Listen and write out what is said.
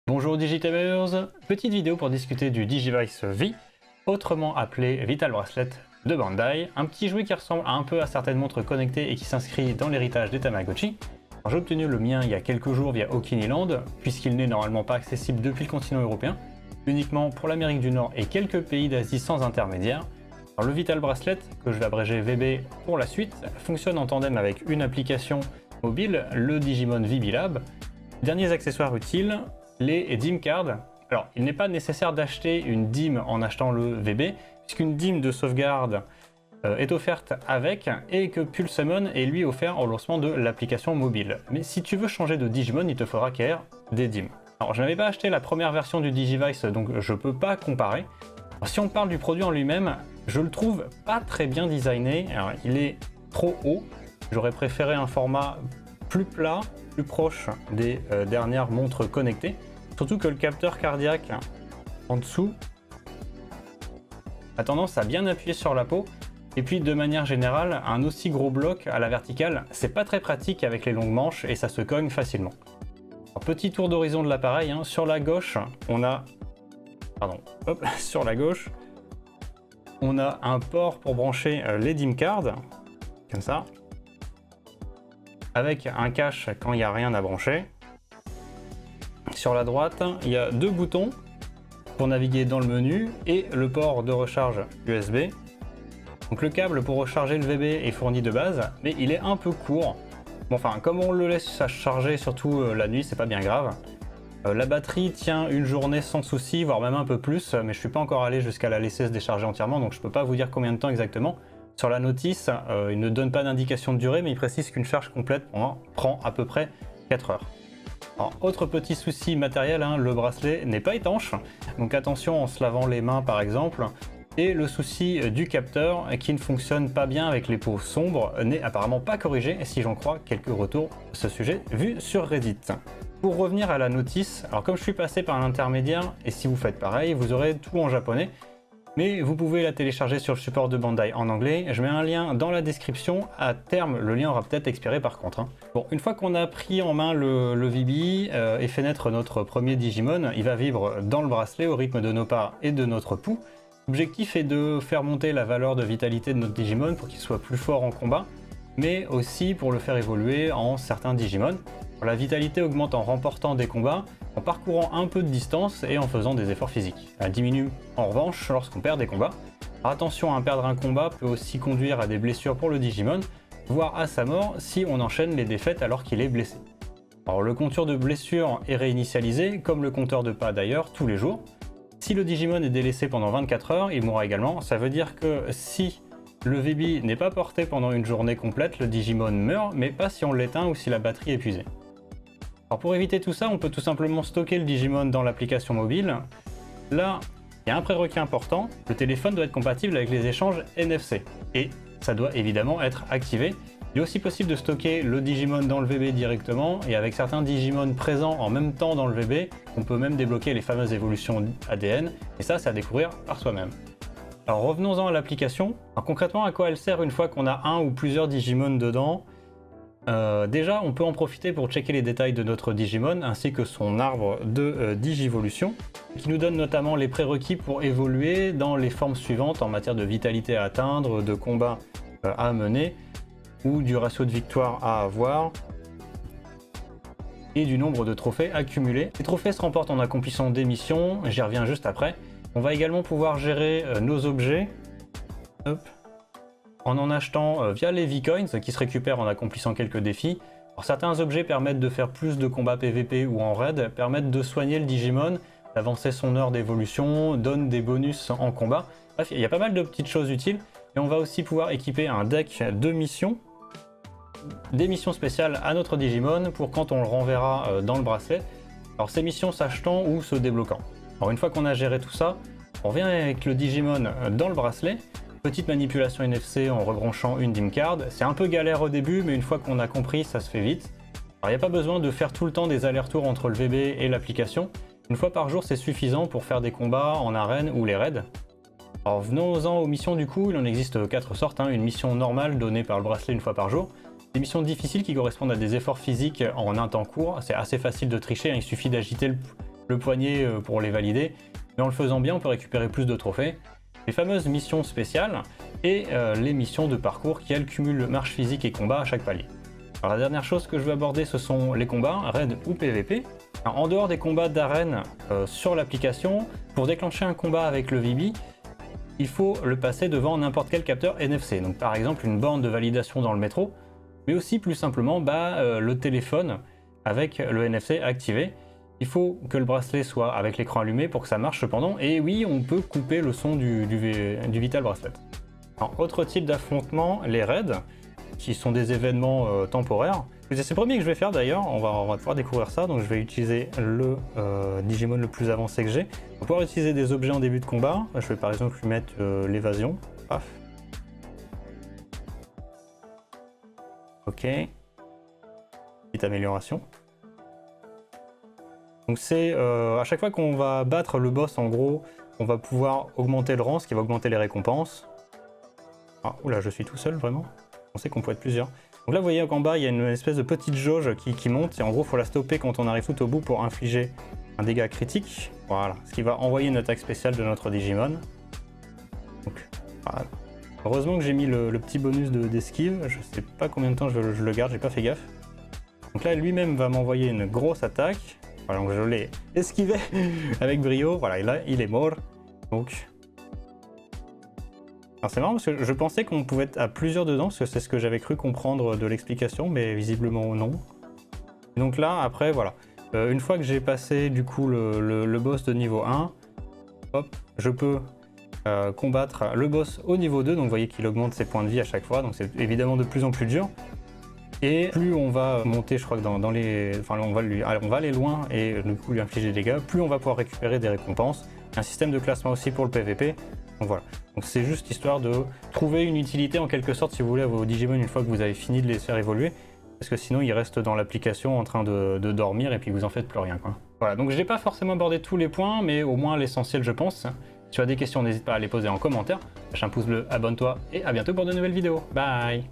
Bonjour Digitamers, petite vidéo pour discuter du Digivice V, autrement appelé Vital Bracelet de Bandai, un petit jouet qui ressemble un peu à certaines montres connectées et qui s'inscrit dans l'héritage des Tamagotchi. J'ai obtenu le mien il y a quelques jours via Okiniland, puisqu'il n'est normalement pas accessible depuis le continent européen, uniquement pour l'Amérique du Nord et quelques pays d'Asie sans intermédiaire. Alors, le Vital Bracelet, que je vais abréger VB pour la suite, fonctionne en tandem avec une application mobile, le Digimon VB Lab. Derniers accessoires utiles, les DIM cards. Alors, il n'est pas nécessaire d'acheter une DIM en achetant le VB, puisqu'une DIM de sauvegarde est offerte avec, et que Pulsemon est lui offert au lancement de l'application mobile. Mais si tu veux changer de Digimon, il te faudra acquérir des DIM. Alors, je n'avais pas acheté la première version du Digivice, donc je ne peux pas comparer. Alors, si on parle du produit en lui-même, je le trouve pas très bien designé. Alors, il est trop haut. J'aurais préféré un format plus plat, plus proche des dernières montres connectées. Surtout que le capteur cardiaque en dessous a tendance à bien appuyer sur la peau. Et puis de manière générale, un aussi gros bloc à la verticale, c'est pas très pratique avec les longues manches et ça se cogne facilement. Alors, petit tour d'horizon de l'appareil, hein. Sur la gauche, on a... sur la gauche, on a un port pour brancher les DIM cards, comme ça, avec un cache quand il n'y a rien à brancher. Sur la droite, il y a deux boutons pour naviguer dans le menu et le port de recharge USB. Donc le câble pour recharger le VB est fourni de base, mais il est un peu court. Bon, enfin, comme on le laisse charger surtout la nuit, c'est pas bien grave. La batterie tient une journée sans souci, voire même un peu plus, mais je suis pas encore allé jusqu'à la laisser se décharger entièrement, donc je peux pas vous dire combien de temps exactement. Sur la notice, il ne donne pas d'indication de durée, mais il précise qu'une charge complète prend à peu près 4 heures. Alors, autre petit souci matériel, hein, le bracelet n'est pas étanche, donc attention en se lavant les mains par exemple. Et le souci du capteur qui ne fonctionne pas bien avec les peaux sombres n'est apparemment pas corrigé, si j'en crois quelques retours à ce sujet vus sur Reddit. Pour revenir à la notice, alors comme je suis passé par un intermédiaire, et si vous faites pareil, vous aurez tout en japonais, mais vous pouvez la télécharger sur le support de Bandai en anglais. Je mets un lien dans la description. À terme, le lien aura peut-être expiré par contre, hein. Bon, une fois qu'on a pris en main le VB et fait naître notre premier Digimon, il va vivre dans le bracelet au rythme de nos pas et de notre pouls. L'objectif est de faire monter la valeur de vitalité de notre Digimon pour qu'il soit plus fort en combat, mais aussi pour le faire évoluer en certains Digimon. La vitalité augmente en remportant des combats, en parcourant un peu de distance et en faisant des efforts physiques. Elle diminue en revanche lorsqu'on perd des combats. Alors attention, hein, perdre un combat peut aussi conduire à des blessures pour le Digimon, voire à sa mort si on enchaîne les défaites alors qu'il est blessé. Alors le compteur de blessures est réinitialisé, comme le compteur de pas d'ailleurs, tous les jours. Si le Digimon est délaissé pendant 24 heures, il mourra également. Ça veut dire que si le VB n'est pas porté pendant une journée complète, le Digimon meurt, mais pas si on l'éteint ou si la batterie est épuisée. Alors pour éviter tout ça, on peut tout simplement stocker le Digimon dans l'application mobile. Là, il y a un prérequis important, le téléphone doit être compatible avec les échanges NFC. Et ça doit évidemment être activé. Il est aussi possible de stocker le Digimon dans le VB directement, et avec certains Digimon présents en même temps dans le VB, on peut même débloquer les fameuses évolutions ADN, et ça, c'est à découvrir par soi-même. Alors revenons-en à l'application. Alors concrètement, à quoi elle sert une fois qu'on a un ou plusieurs Digimon dedans? Déjà, on peut en profiter pour checker les détails de notre Digimon, ainsi que son arbre de Digivolution, qui nous donne notamment les prérequis pour évoluer dans les formes suivantes en matière de vitalité à atteindre, de combat à mener, ou du ratio de victoire à avoir, et du nombre de trophées accumulés. Les trophées se remportent en accomplissant des missions, j'y reviens juste après. On va également pouvoir gérer nos objets en achetant via les V-Coins qui se récupèrent en accomplissant quelques défis. Alors, certains objets permettent de faire plus de combats PVP ou en raid, permettent de soigner le Digimon, d'avancer son heure d'évolution, donnent des bonus en combat. Bref, il y a pas mal de petites choses utiles. Et on va aussi pouvoir équiper un deck de missions, des missions spéciales à notre Digimon pour quand on le renverra dans le bracelet. Alors ces missions s'achetant ou se débloquant. Alors une fois qu'on a géré tout ça, on revient avec le Digimon dans le bracelet. Petite manipulation NFC en rebranchant une DIM card. C'est un peu galère au début, mais une fois qu'on a compris, ça se fait vite. Alors il n'y a pas besoin de faire tout le temps des allers-retours entre le VB et l'application. Une fois par jour, c'est suffisant pour faire des combats en arène ou les raids. Alors venons-en aux missions du coup, il en existe 4 sortes, hein. Une mission normale donnée par le bracelet une fois par jour. Des missions difficiles qui correspondent à des efforts physiques en un temps court, c'est assez facile de tricher, hein. Il suffit d'agiter le poignet pour les valider, mais en le faisant bien, on peut récupérer plus de trophées. Les fameuses missions spéciales et les missions de parcours qui, elles, cumulent marche physique et combat à chaque palier. Alors la dernière chose que je veux aborder, ce sont les combats, raid ou PVP. Alors, en dehors des combats d'arène sur l'application, pour déclencher un combat avec le VB, il faut le passer devant n'importe quel capteur NFC. Donc par exemple une borne de validation dans le métro, mais aussi plus simplement le téléphone avec le NFC activé. Il faut que le bracelet soit avec l'écran allumé pour que ça marche cependant. Et oui, on peut couper le son du Vital Bracelet. Alors, autre type d'affrontement, les raids, qui sont des événements temporaires. C'est le premier que je vais faire d'ailleurs, on va pouvoir découvrir ça. Donc je vais utiliser le Digimon le plus avancé que j'ai. On va pouvoir utiliser des objets en début de combat. Je vais par exemple lui mettre l'évasion. Paf. Ok. Petite amélioration. Donc c'est à chaque fois qu'on va battre le boss, en gros, on va pouvoir augmenter le rang, ce qui va augmenter les récompenses. Ah, oula, je suis tout seul vraiment. Je pensais qu'on pouvait être plusieurs. Donc là, vous voyez qu'en bas, il y a une espèce de petite jauge qui monte. Et en gros, il faut la stopper quand on arrive tout au bout pour infliger un dégât critique. Voilà, ce qui va envoyer une attaque spéciale de notre Digimon. Donc, voilà. Heureusement que j'ai mis le petit bonus d'esquive. Je sais pas combien de temps je le garde, j'ai pas fait gaffe. Donc là, lui-même va m'envoyer une grosse attaque. Voilà, donc je l'ai esquivé avec brio. Voilà, et là, il est mort. Donc... Alors c'est marrant parce que je pensais qu'on pouvait être à plusieurs dedans, parce que c'est ce que j'avais cru comprendre de l'explication, mais visiblement non. Donc là, après, voilà. Une fois que j'ai passé du coup le boss de niveau 1, hop, je peux combattre le boss au niveau 2, donc vous voyez qu'il augmente ses points de vie à chaque fois, donc c'est évidemment de plus en plus dur. Et plus on va monter, je crois que dans les... Enfin, on va aller loin et du coup lui infliger des dégâts, plus on va pouvoir récupérer des récompenses. Il y a un système de classement aussi pour le PVP. Donc voilà, donc c'est juste histoire de trouver une utilité en quelque sorte si vous voulez à vos Digimon une fois que vous avez fini de les faire évoluer, parce que sinon ils restent dans l'application en train de dormir et puis vous en faites plus rien quoi. Voilà, donc je n'ai pas forcément abordé tous les points, mais au moins l'essentiel je pense. Si tu as des questions, n'hésite pas à les poser en commentaire, lâche un pouce bleu, abonne-toi et à bientôt pour de nouvelles vidéos. Bye.